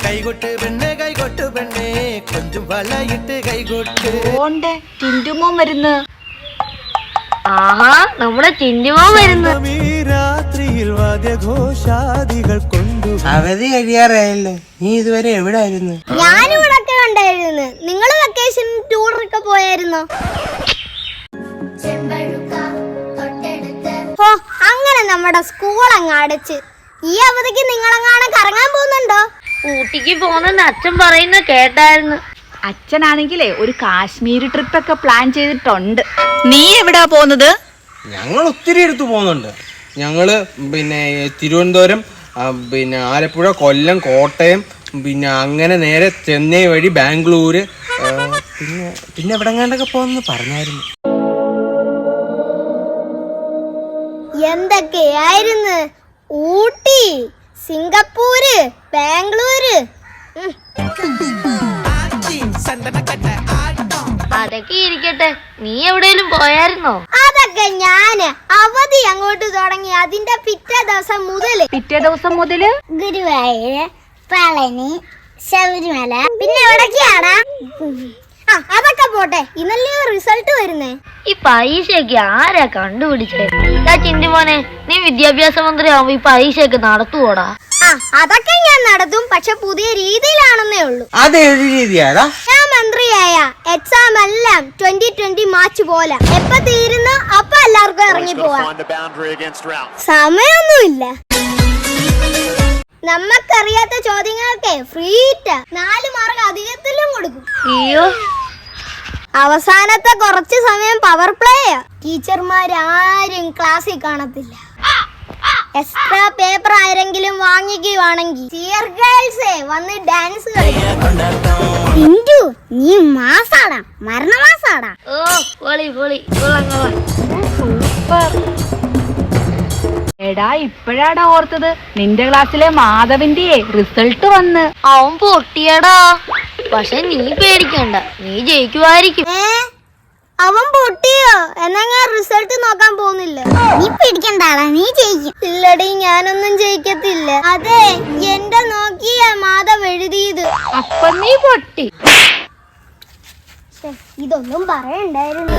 കൈകൊട്ട് പെണ്ണെ കൈകൊട്ട് പെണ്ണെ കൊഞ്ചും വളയിട്ട് കൈകൊട്ട്. ടിന്റുമോൻ വരുന്നു. ആഹാ, നമ്മുടെ ടിന്റുമോൻ വരുന്നു. രാത്രിയിൽ വാദ്യഘോഷാദികൾ കൊണ്ടു. അവധി കഴിയാറായല്ലോ, നീ ഇതുവരെ എവിടെ ആയിരുന്നു? ഞാനിവിടെ ഉണ്ടായിരുന്നു. നിങ്ങൾ വെക്കേഷൻ ടൂറൊക്കെ പോയായിരുന്നോ? ഓ, അങ്ങനെ നമ്മുടെ സ്കൂൾ അങ്ങ് അടച്ച്. ഈ അവധിക്ക് നിങ്ങളെങ്ങാനും കറങ്ങാൻ പോകുന്നുണ്ടോ? ഊട്ടിക്ക് പോകുന്നെന്ന് അച്ഛൻ പറയുന്ന കേട്ടായിരുന്നു. അച്ഛനാണെങ്കിലേ ഒരു കാശ്മീർ ട്രിപ്പ് ഒക്കെ പ്ലാൻ ചെയ്തിട്ടുണ്ട്. നീ എവിടാ പോകുന്നത്? ഞങ്ങൾ ഒത്തിരി അടുത്ത് പോകുന്നുണ്ട്. ഞങ്ങള് പിന്നെ തിരുവനന്തപുരം, പിന്നെ ആലപ്പുഴ, കൊല്ലം, കോട്ടയം, പിന്നെ അങ്ങനെ നേരെ ചെന്നൈ വഴി ബാംഗ്ലൂര്, പിന്നെ എവിടെങ്ങാണ്ടൊക്കെ പോകുന്നു പറഞ്ഞായിരുന്നു. എന്തൊക്കെയായിരുന്നു? ഊട്ടി, സിംഗപ്പൂര്, ബാംഗ്ലൂര്. അതൊക്കെ ഇരിക്കട്ടെ, നീ എവിടെയെങ്കിലും പോയായിരുന്നോ? അതൊക്കെ ഞാന് അവധി അങ്ങോട്ട് തുടങ്ങി അതിന്റെ പിറ്റേ ദിവസം മുതല് ഗുരുവായൂര്, പളനി, ശബരിമല, പിന്നെ എവിടൊക്കെയാടാ? അതൊക്കെ പോട്ടെ, ഇന്നല്ലേ റിസൾട്ട് വരുന്നേ. ഈ പരീക്ഷയൊക്കെ ആരാ കണ്ടുപിടിച്ചേ? ചിന്തിമോനെ, നീ വിദ്യാഭ്യാസ മന്ത്രി ആവുമ്പോ ഈ പരീക്ഷയൊക്കെ നടത്തുവോടാ? അതൊക്കെ ഞാൻ നടത്തും, പക്ഷെ പുതിയ രീതിയിലാണെന്നേ ഉള്ളൂ. അതേത് രീതിയാടാ? ഞാൻ മന്ത്രിയായ എക്സാം എല്ലാം 2020 മാർച്ച് പോലെ എപ്പ തീരുന്നു അപ്പൊ എല്ലാവർക്കും ഇറങ്ങി പോവാം. സമയമൊന്നുമില്ല. നമ്മക്കറിയാത്ത ചോദ്യങ്ങളൊക്കെ ഫ്രീ 4 മാർക്ക് അധികത്തിലും കൊടുക്കും. അയ്യോ, അവസാനത്തെ കുറച്ച് സമയം പവർ പ്ലേ. ടീച്ചർമാരും ക്ലാസ്സിൽ കാണത്തില്ല. എക്സ്ട്രാ പേപ്പർ ആരെങ്കിലും വാങ്ങിക്കുവാണെങ്കിൽ ചിയർ ഗേൾസ് വന്ന് ഡാൻസ് കളിക്കും. നീ മാസാടാ, മരണമാസാടാ. ഓ പൊളി പൊളി, സൂപ്പർ. എടാ, ഇപ്പോഴാടാ ഓർത്തത്, നിന്റെ ക്ലാസ്സിലെ മാധവിന്റെ റിസൾട്ട് വന്ന്. അവൻ പൊട്ടിയടാ. പക്ഷെ നീ പേടിക്കണ്ട, നീ ജയിക്കുമായിരിക്കും. അവൻ പൊട്ടിയോ? എന്നാ ഞാൻ റിസൾട്ട് നോക്കാൻ പോകുന്നില്ല. നീ പേടിക്കണ്ടാടാ, നീ ജയിക്കും. ഇല്ലടി, ഞാനൊന്നും ജയിക്കത്തില്ല. അതെ, എന്റെ നോക്കിയ മാധവ് എഴുതിയത്. അപ്പൊ നീ പൊട്ടി. ഇതൊന്നും പറയണ്ടായിരുന്നു.